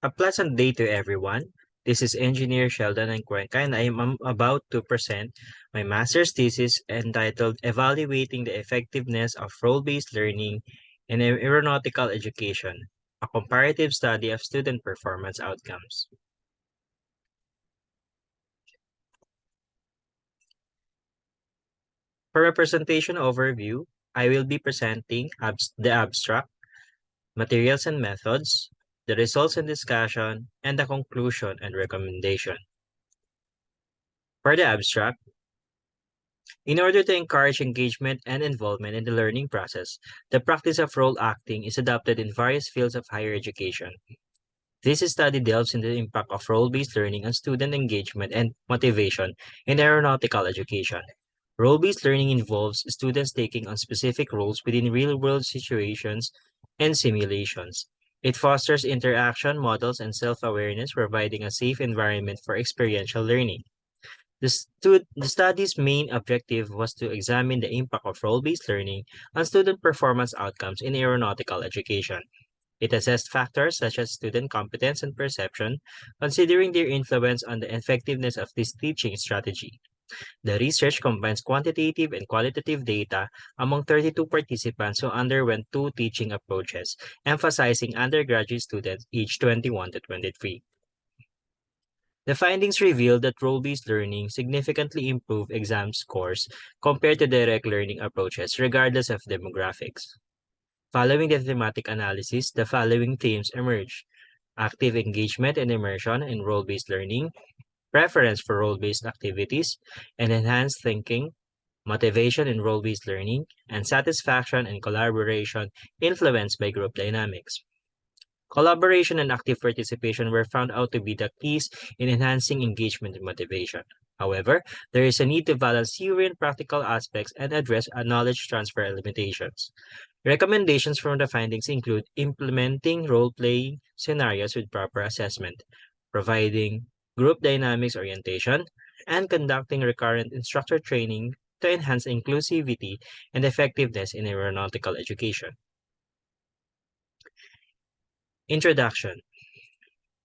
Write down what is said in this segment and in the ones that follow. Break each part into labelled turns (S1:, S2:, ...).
S1: A pleasant day to everyone. This is Engineer Sheldon and Cuenca, and I am about to present my master's thesis entitled Evaluating the Effectiveness of Role-Based Learning in Aeronautical Education, a comparative study of student performance outcomes. For a presentation overview, I will be presenting the abstract, materials and methods, the results and discussion, and the conclusion and recommendation. For the abstract, in order to encourage engagement and involvement in the learning process, the practice of role acting is adopted in various fields of higher education. This study delves into the impact of role-based learning on student engagement and motivation in aeronautical education. Role-based learning involves students taking on specific roles within real-world situations and simulations. It fosters interaction, models, and self-awareness, providing a safe environment for experiential learning. The study's main objective was to examine the impact of role-based learning on student performance outcomes in aeronautical education. It assessed factors such as student competence and perception, considering their influence on the effectiveness of this teaching strategy. The research combines quantitative and qualitative data among 32 participants who underwent two teaching approaches, emphasizing undergraduate students aged 21 to 23. The findings revealed that role-based learning significantly improved exam scores compared to direct learning approaches, regardless of demographics. Following the thematic analysis, the following themes emerged: active engagement and immersion in role-based learning, preference for role-based activities, and enhanced thinking, motivation in role-based learning, and satisfaction and collaboration influenced by group dynamics. Collaboration and active participation were found out to be the keys in enhancing engagement and motivation. However, there is a need to balance theory and practical aspects and address knowledge transfer limitations. Recommendations from the findings include implementing role-playing scenarios with proper assessment, providing group dynamics orientation, and conducting recurrent instructor training to enhance inclusivity and effectiveness in aeronautical education. Introduction.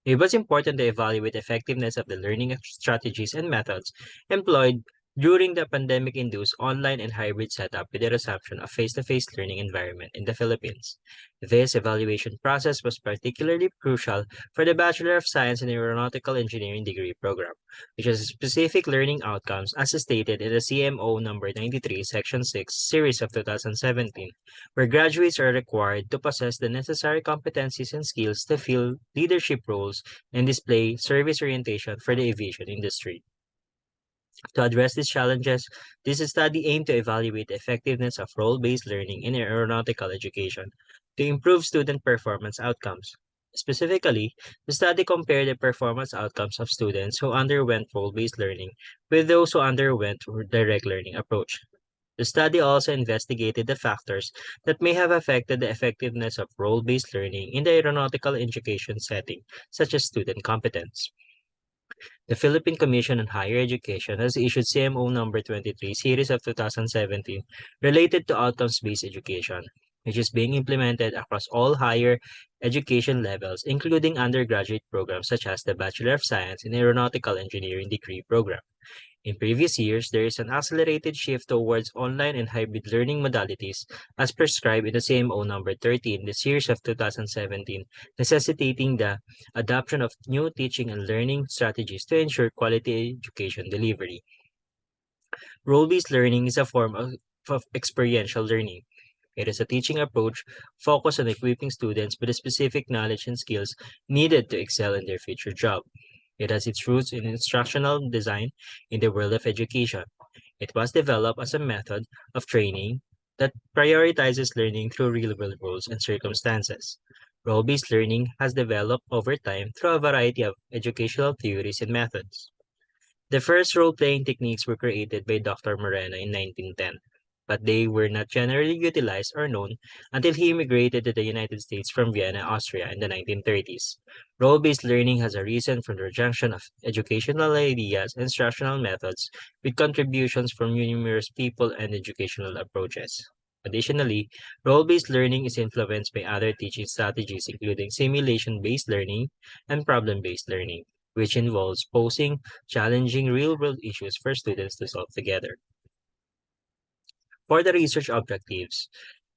S1: It was important to evaluate the effectiveness of the learning strategies and methods employed during the pandemic-induced online and hybrid setup with the resumption of face-to-face learning environment in the Philippines. This evaluation process was particularly crucial for the Bachelor of Science in Aeronautical Engineering degree program, which has specific learning outcomes as stated in the CMO number 93, Section 6, Series of 2017, where graduates are required to possess the necessary competencies and skills to fill leadership roles and display service orientation for the aviation industry. To address these challenges, this study aimed to evaluate the effectiveness of role-based learning in aeronautical education to improve student performance outcomes. Specifically, the study compared the performance outcomes of students who underwent role-based learning with those who underwent direct learning approach. The study also investigated the factors that may have affected the effectiveness of role-based learning in the aeronautical education setting, such as student competence. The Philippine Commission on Higher Education has issued CMO number 23 series of 2017 related to outcomes-based education, which is being implemented across all higher education levels, including undergraduate programs such as the Bachelor of Science in Aeronautical Engineering degree program. In previous years, there is an accelerated shift towards online and hybrid learning modalities as prescribed in the CMO number 13, the series of 2017, necessitating the adoption of new teaching and learning strategies to ensure quality education delivery. Role-based learning is a form of experiential learning. It is a teaching approach focused on equipping students with the specific knowledge and skills needed to excel in their future job. It has its roots in instructional design in the world of education. It was developed as a method of training that prioritizes learning through real-world roles and circumstances. Role-based learning has developed over time through a variety of educational theories and methods. The first role-playing techniques were created by Dr. Moreno in 1910, but they were not generally utilized or known until he immigrated to the United States from Vienna, Austria in the 1930s. Role-based learning has arisen from the junction of educational ideas and instructional methods with contributions from numerous people and educational approaches. Additionally, role-based learning is influenced by other teaching strategies, including simulation-based learning and problem-based learning, which involves posing challenging real-world issues for students to solve together. For the research objectives,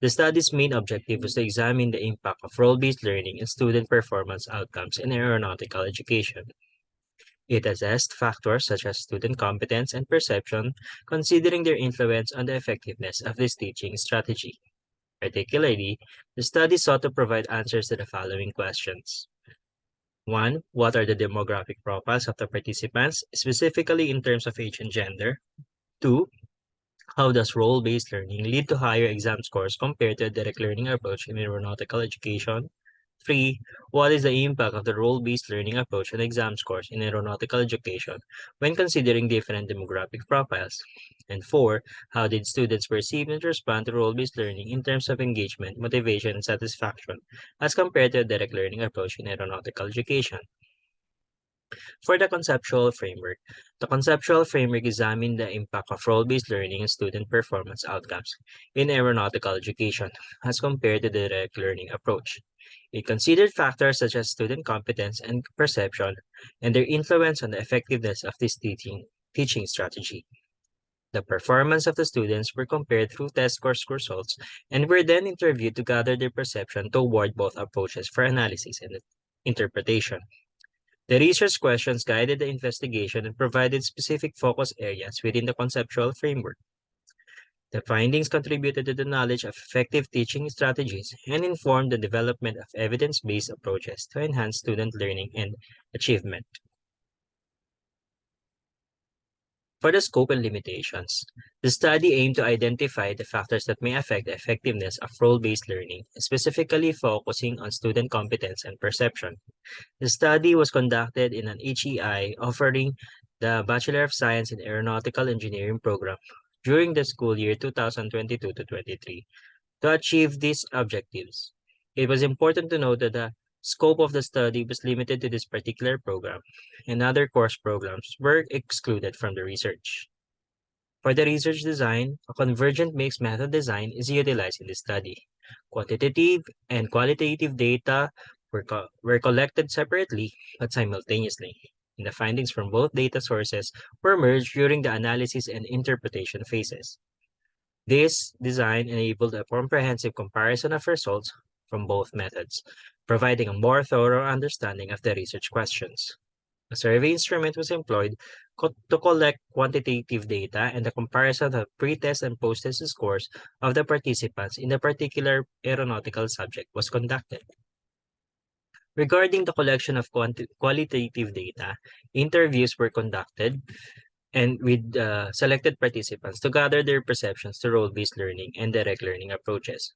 S1: the study's main objective was to examine the impact of role-based learning and student performance outcomes in aeronautical education. It assessed factors such as student competence and perception, considering their influence on the effectiveness of this teaching strategy. Particularly, the study sought to provide answers to the following questions. 1. What are the demographic profiles of the participants, specifically in terms of age and gender? 2. How does role-based learning lead to higher exam scores compared to a direct learning approach in aeronautical education? 3. What is the impact of the role-based learning approach on exam scores in aeronautical education when considering different demographic profiles? And 4. How did students perceive and respond to role-based learning in terms of engagement, motivation, and satisfaction as compared to a direct learning approach in aeronautical education? For the conceptual framework, the conceptual framework examined the impact of role-based learning and student performance outcomes in aeronautical education as compared to the direct learning approach. It considered factors such as student competence and perception and their influence on the effectiveness of this teaching strategy. The performance of the students were compared through test course results and were then interviewed to gather their perception toward both approaches for analysis and interpretation. The research questions guided the investigation and provided specific focus areas within the conceptual framework. The findings contributed to the knowledge of effective teaching strategies and informed the development of evidence-based approaches to enhance student learning and achievement. For the scope and limitations, the study aimed to identify the factors that may affect the effectiveness of role-based learning, specifically focusing on student competence and perception. The study was conducted in an HEI offering the Bachelor of Science in Aeronautical Engineering program during the school year 2022 to 23. To achieve these objectives, it was important to note that the scope of the study was limited to this particular program, and other course programs were excluded from the research. For the research design, a convergent mixed method design is utilized in the study. Quantitative and qualitative data were collected separately but simultaneously, and the findings from both data sources were merged during the analysis and interpretation phases. This design enabled a comprehensive comparison of results from both methods, providing a more thorough understanding of the research questions. A survey instrument was employed to collect quantitative data and the comparison of pre-test and post-test scores of the participants in the particular aeronautical subject was conducted. Regarding the collection of qualitative data, interviews were conducted and with selected participants to gather their perceptions to role-based learning and direct learning approaches.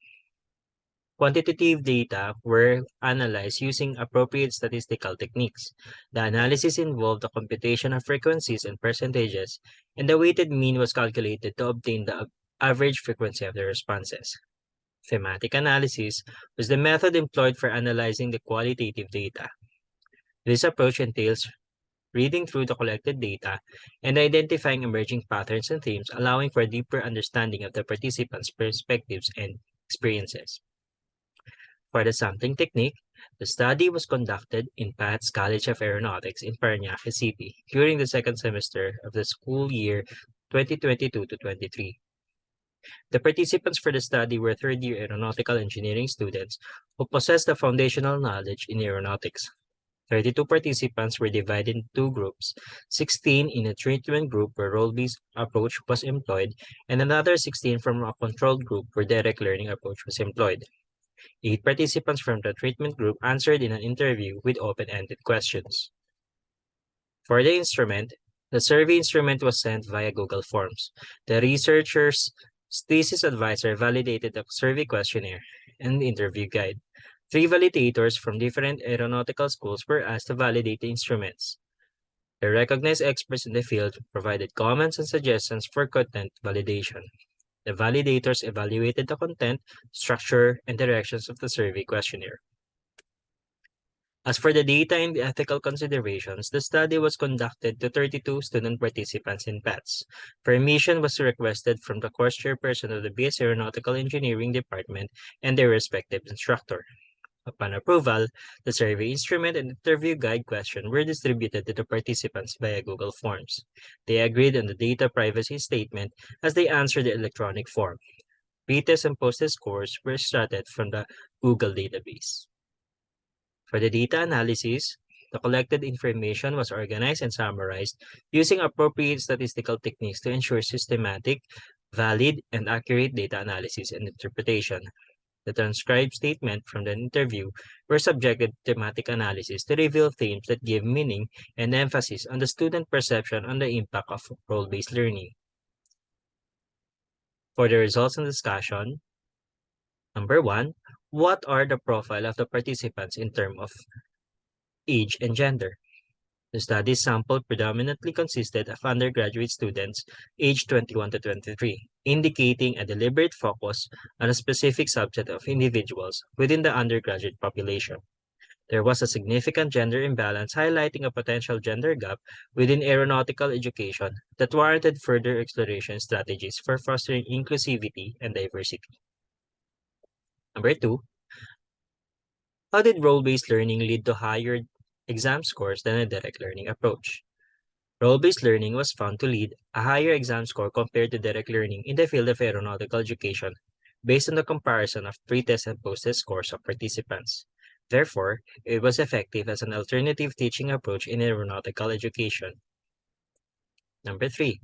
S1: Quantitative data were analyzed using appropriate statistical techniques. The analysis involved the computation of frequencies and percentages, and the weighted mean was calculated to obtain the average frequency of the responses. Thematic analysis was the method employed for analyzing the qualitative data. This approach entails reading through the collected data and identifying emerging patterns and themes, allowing for a deeper understanding of the participants' perspectives and experiences. For the sampling technique, the study was conducted in Pat's College of Aeronautics in Parañaque City during the second semester of the school year 2022 to 23. The participants for the study were third-year aeronautical engineering students who possessed the foundational knowledge in aeronautics. 32 participants were divided into two groups, 16 in a treatment group where role-based approach was employed, and another 16 from a controlled group where direct learning approach was employed. 8 participants from the treatment group answered in an interview with open-ended questions. For the instrument, the survey instrument was sent via Google Forms. The researcher's thesis advisor validated the survey questionnaire and the interview guide. 3 validators from different aeronautical schools were asked to validate the instruments. The recognized experts in the field provided comments and suggestions for content validation. The validators evaluated the content, structure, and directions of the survey questionnaire. As for the data and the ethical considerations, the study was conducted to 32 student participants in PATS. Permission was requested from the course chairperson of the BS Aeronautical Engineering Department and their respective instructor. Upon approval, the survey instrument and interview guide question were distributed to the participants via Google Forms. They agreed on the data privacy statement as they answered the electronic form. Pretest and post-test scores were extracted from the Google database. For the data analysis, the collected information was organized and summarized using appropriate statistical techniques to ensure systematic, valid, and accurate data analysis and interpretation. The transcribed statement from the interview were subjected to thematic analysis to reveal themes that give meaning and emphasis on the student perception on the impact of role-based learning. For the results and discussion, number 1, what are the profile of the participants in terms of age and gender? The study's sample predominantly consisted of undergraduate students aged 21 to 23, indicating a deliberate focus on a specific subset of individuals within the undergraduate population. There was a significant gender imbalance, highlighting a potential gender gap within aeronautical education that warranted further exploration strategies for fostering inclusivity and diversity. Number 2, how did role-based learning lead to higher exam scores than a direct learning approach? Role-based learning was found to lead a higher exam score compared to direct learning in the field of aeronautical education, based on the comparison of pre-test and post-test scores of participants. Therefore, it was effective as an alternative teaching approach in aeronautical education. Number 3.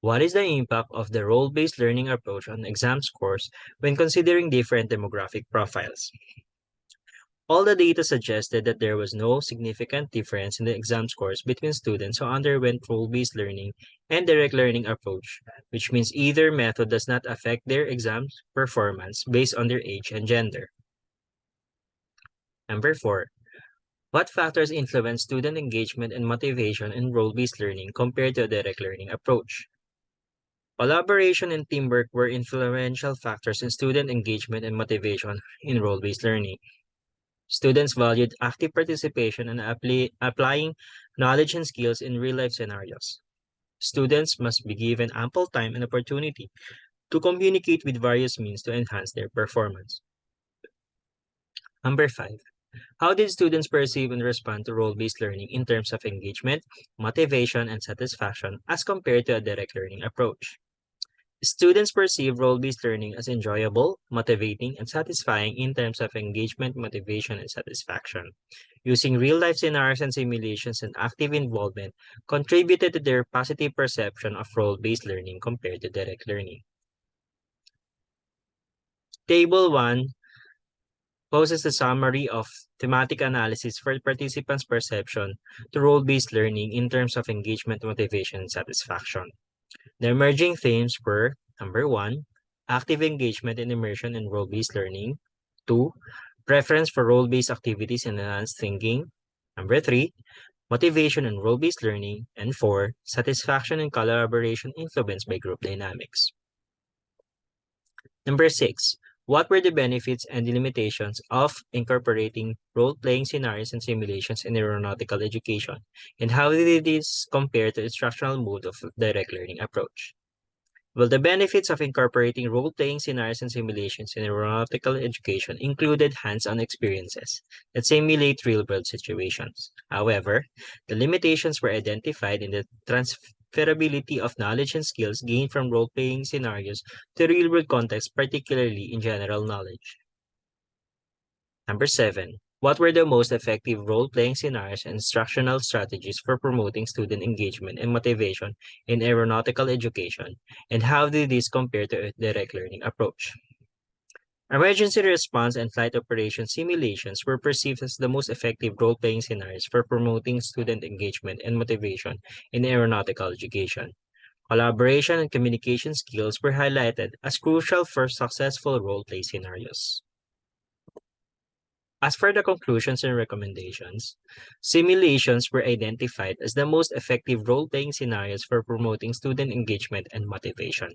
S1: What is the impact of the role-based learning approach on exam scores when considering different demographic profiles? All the data suggested that there was no significant difference in the exam scores between students who underwent role-based learning and direct learning approach, which means either method does not affect their exam performance based on their age and gender. Number 4. What factors influence student engagement and motivation in role-based learning compared to a direct learning approach? Collaboration and teamwork were influential factors in student engagement and motivation in role-based learning. Students valued active participation and applying knowledge and skills in real-life scenarios. Students must be given ample time and opportunity to communicate with various means to enhance their performance. Number 5. How did students perceive and respond to role-based learning in terms of engagement, motivation, and satisfaction as compared to a direct learning approach? Students perceive role-based learning as enjoyable, motivating, and satisfying in terms of engagement, motivation, and satisfaction. Using real-life scenarios and simulations and active involvement contributed to their positive perception of role-based learning compared to direct learning. Table 1 poses a summary of thematic analysis for participants' perception to role-based learning in terms of engagement, motivation, and satisfaction. The emerging themes were, number 1, active engagement and immersion in role-based learning. 2, preference for role-based activities and enhanced thinking. Number 3, motivation and role-based learning. And 4, satisfaction and collaboration influenced by group dynamics. Number 6, what were the benefits and the limitations of incorporating role-playing scenarios and simulations in aeronautical education, and how did this compare to the instructional mode of direct learning approach? Well, the benefits of incorporating role-playing scenarios and simulations in aeronautical education included hands-on experiences that simulate real-world situations. However, the limitations were identified in the transferability of knowledge and skills gained from role-playing scenarios to real-world context, particularly in general knowledge. Number 7. What were the most effective role-playing scenarios and instructional strategies for promoting student engagement and motivation in aeronautical education, and how did this compare to a direct learning approach? Emergency response and flight operation simulations were perceived as the most effective role-playing scenarios for promoting student engagement and motivation in aeronautical education. Collaboration and communication skills were highlighted as crucial for successful role-play scenarios. As for the conclusions and recommendations, simulations were identified as the most effective role-playing scenarios for promoting student engagement and motivation.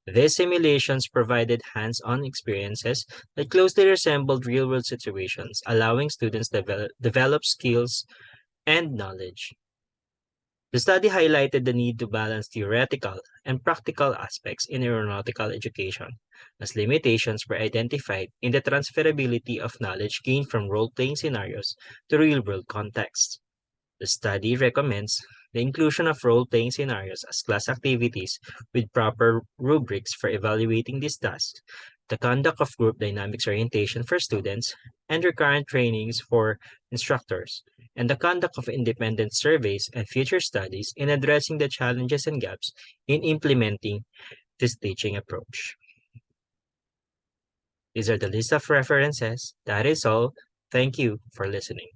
S1: These simulations provided hands-on experiences that closely resembled real-world situations, allowing students to develop skills and knowledge. The study highlighted the need to balance theoretical and practical aspects in aeronautical education, as limitations were identified in the transferability of knowledge gained from role-playing scenarios to real-world contexts. The study recommends the inclusion of role-playing scenarios as class activities with proper rubrics for evaluating these tasks, the conduct of group dynamics orientation for students, and recurrent trainings for instructors, and the conduct of independent surveys and future studies in addressing the challenges and gaps in implementing this teaching approach. These are the list of references. That is all. Thank you for listening.